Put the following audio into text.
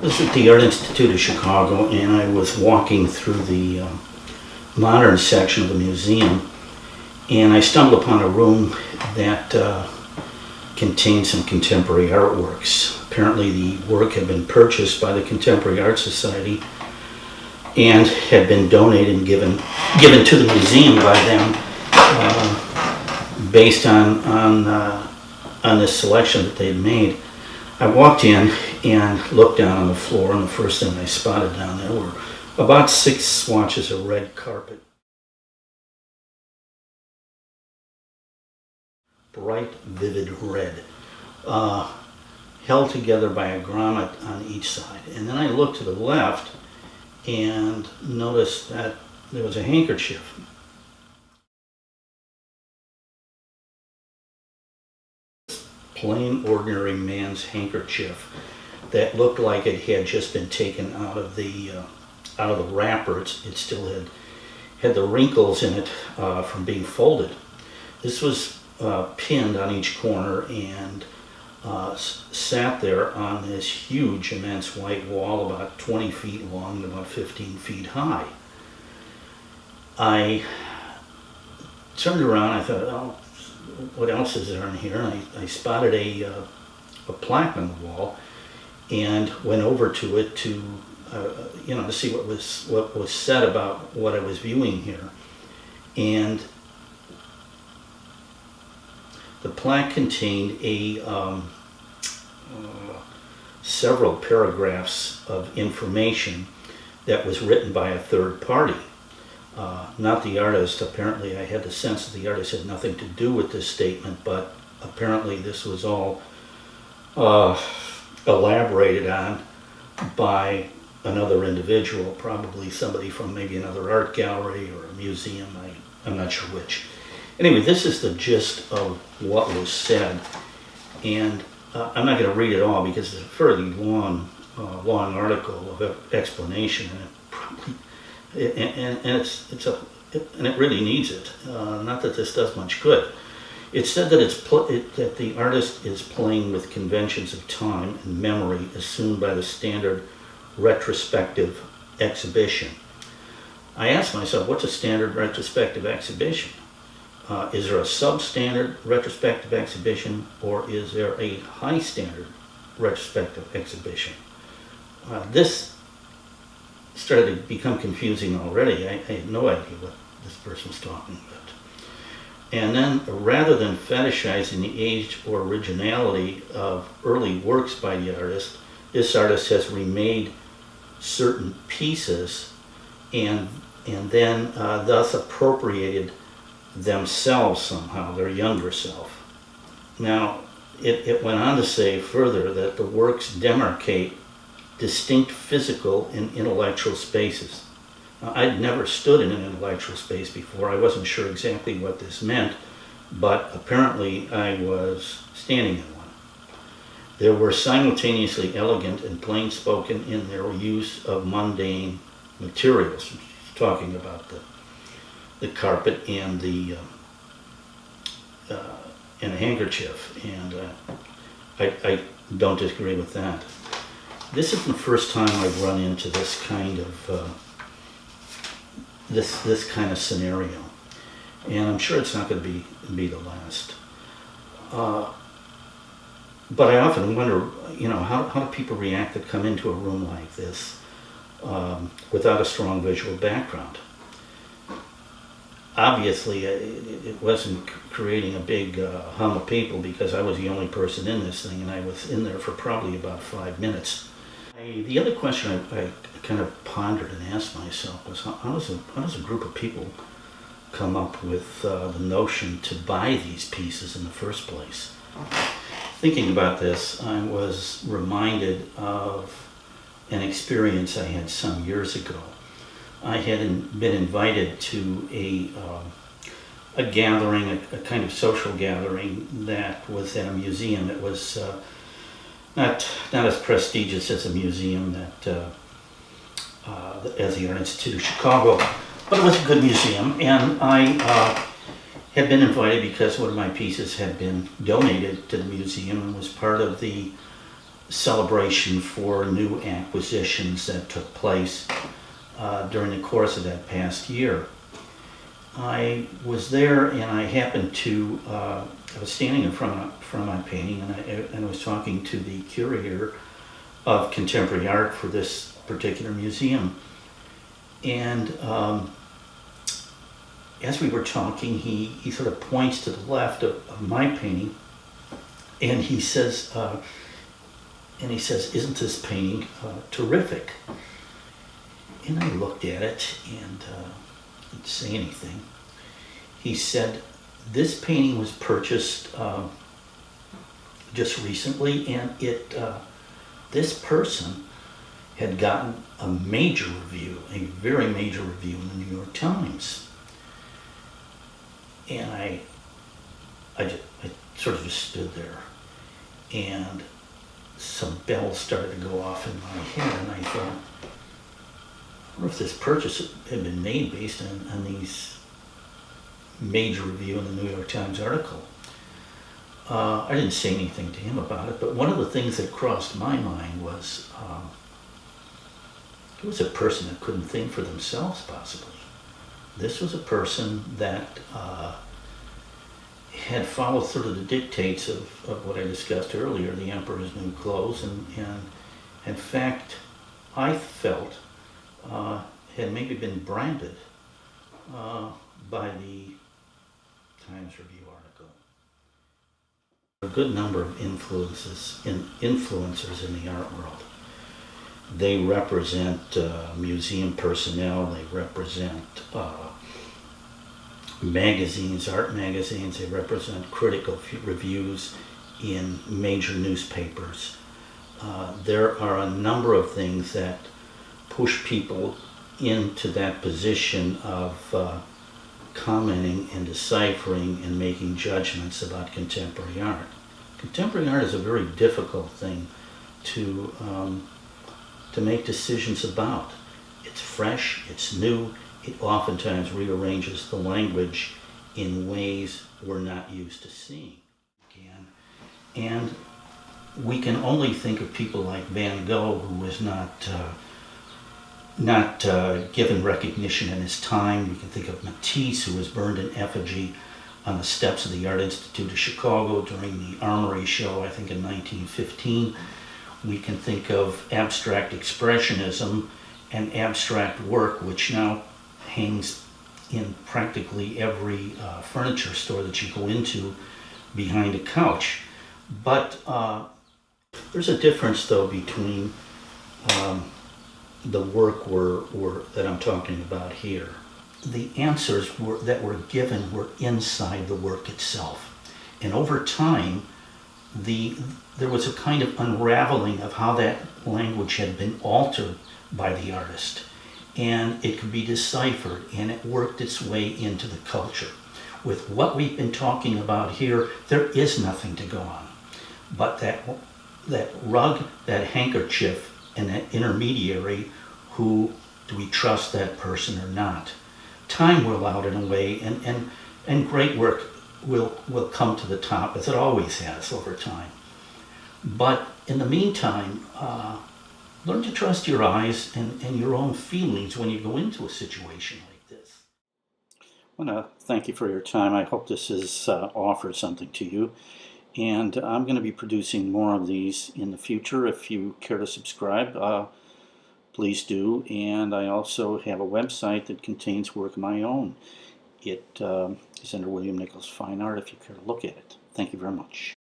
This is at the Art Institute of Chicago, and I was walking through the modern section of the museum, and I stumbled upon a room that contained some contemporary artworks. Apparently the work had been purchased by the Contemporary Art Society and had been donated and given to the museum by them based on this selection that they'd made. I walked in and looked down on the floor, and the first thing I spotted down there were about 6 swatches of red carpet. Bright, vivid red, held together by a grommet on each side. And then I looked to the left and noticed that there was a handkerchief. Plain, ordinary man's handkerchief that looked like it had just been taken out of the wrapper. It still had the wrinkles in it from being folded. This was pinned on each corner and sat there on this huge, immense white wall about 20 feet long and about 15 feet high. I turned around. I thought, oh, what else is there in here? And I spotted a plaque on the wall and went over to it to see what was said about what I was viewing here. And the plaque contained several paragraphs of information that was written by a third party. Not the artist. Apparently I had the sense that the artist had nothing to do with this statement, but apparently this was all elaborated on by another individual, probably somebody from maybe another art gallery or a museum, I'm not sure which. Anyway, this is the gist of what was said, and I'm not going to read it all because it's a fairly long article of explanation, and it really needs it. Not that this does much good. It said that that the artist is playing with conventions of time and memory assumed by the standard retrospective exhibition. I asked myself, what's a standard retrospective exhibition? Is there a substandard retrospective exhibition, or is there a high standard retrospective exhibition? This started to become confusing already. I had no idea what this person was talking about. And then, rather than fetishizing the age or originality of early works by the artist, this artist has remade certain pieces and then thus appropriated themselves somehow, their younger self. Now, it went on to say further that the works demarcate distinct physical and intellectual spaces. Now, I'd never stood in an intellectual space before. I wasn't sure exactly what this meant, but apparently I was standing in one. They were simultaneously elegant and plain-spoken in their use of mundane materials. Talking about the carpet and the handkerchief, and I don't disagree with that. This isn't the first time I've run into this kind of this kind of scenario, and I'm sure it's not going to be the last. But I often wonder, how do people react that come into a room like this without a strong visual background? Obviously, it wasn't creating a big hum of people because I was the only person in this thing, and I was in there for probably about 5 minutes. The other question I kind of pondered and asked myself was, how does a group of people come up with the notion to buy these pieces in the first place? Thinking about this, I was reminded of an experience I had some years ago. I had been invited to a gathering, a kind of social gathering that was at a museum. It was not as prestigious as a museum as the Art Institute of Chicago, but it was a good museum, and I had been invited because one of my pieces had been donated to the museum and was part of the celebration for new acquisitions that took place during the course of that past year. I was there, and I happened to, I was standing in front of my painting, and I was talking to the curator of contemporary art for this particular museum. And as we were talking, he sort of points to the left of my painting, and he says, "Isn't this painting terrific?" And I looked at it and didn't say anything. He said, "This painting was purchased just recently, and this person had gotten a major review, a very major review in the New York Times." And I sort of just stood there, and some bells started to go off in my head, and I thought, I wonder if this purchase had been made based on these major review in the New York Times article. I didn't say anything to him about it, but one of the things that crossed my mind was it was a person that couldn't think for themselves, possibly. This was a person that had followed sort of the dictates of what I discussed earlier, the emperor's new clothes, and in fact, I felt had maybe been branded by the Times Review article. A good number of influencers in the art world. They represent museum personnel, they represent magazines, art magazines, they represent critical reviews in major newspapers. There are a number of things that push people into that position of commenting and deciphering and making judgments about contemporary art. Contemporary art is a very difficult thing to make decisions about. It's fresh, it's new, it oftentimes rearranges the language in ways we're not used to seeing. And we can only think of people like Van Gogh, who was not given recognition in his time. We can think of Matisse, who was burned in effigy on the steps of the Art Institute of Chicago during the Armory show, I think in 1915. We can think of abstract expressionism and abstract work, which now hangs in practically every furniture store that you go into behind a couch. But there's a difference, though, between the work that I'm talking about here. The answers that were given were inside the work itself. And over time, there was a kind of unraveling of how that language had been altered by the artist. And it could be deciphered, and it worked its way into the culture. With what we've been talking about here, there is nothing to go on. But that rug, that handkerchief, and that intermediary, who do we trust that person or not? Time will out in a way, and great work will come to the top, as it always has over time. But in the meantime, learn to trust your eyes and your own feelings when you go into a situation like this. I want to thank you for your time. I hope this has offered something to you. And I'm going to be producing more of these in the future. If you care to subscribe, please do. And I also have a website that contains work of my own. It is under William Nichols Fine Art if you care to look at it. Thank you very much.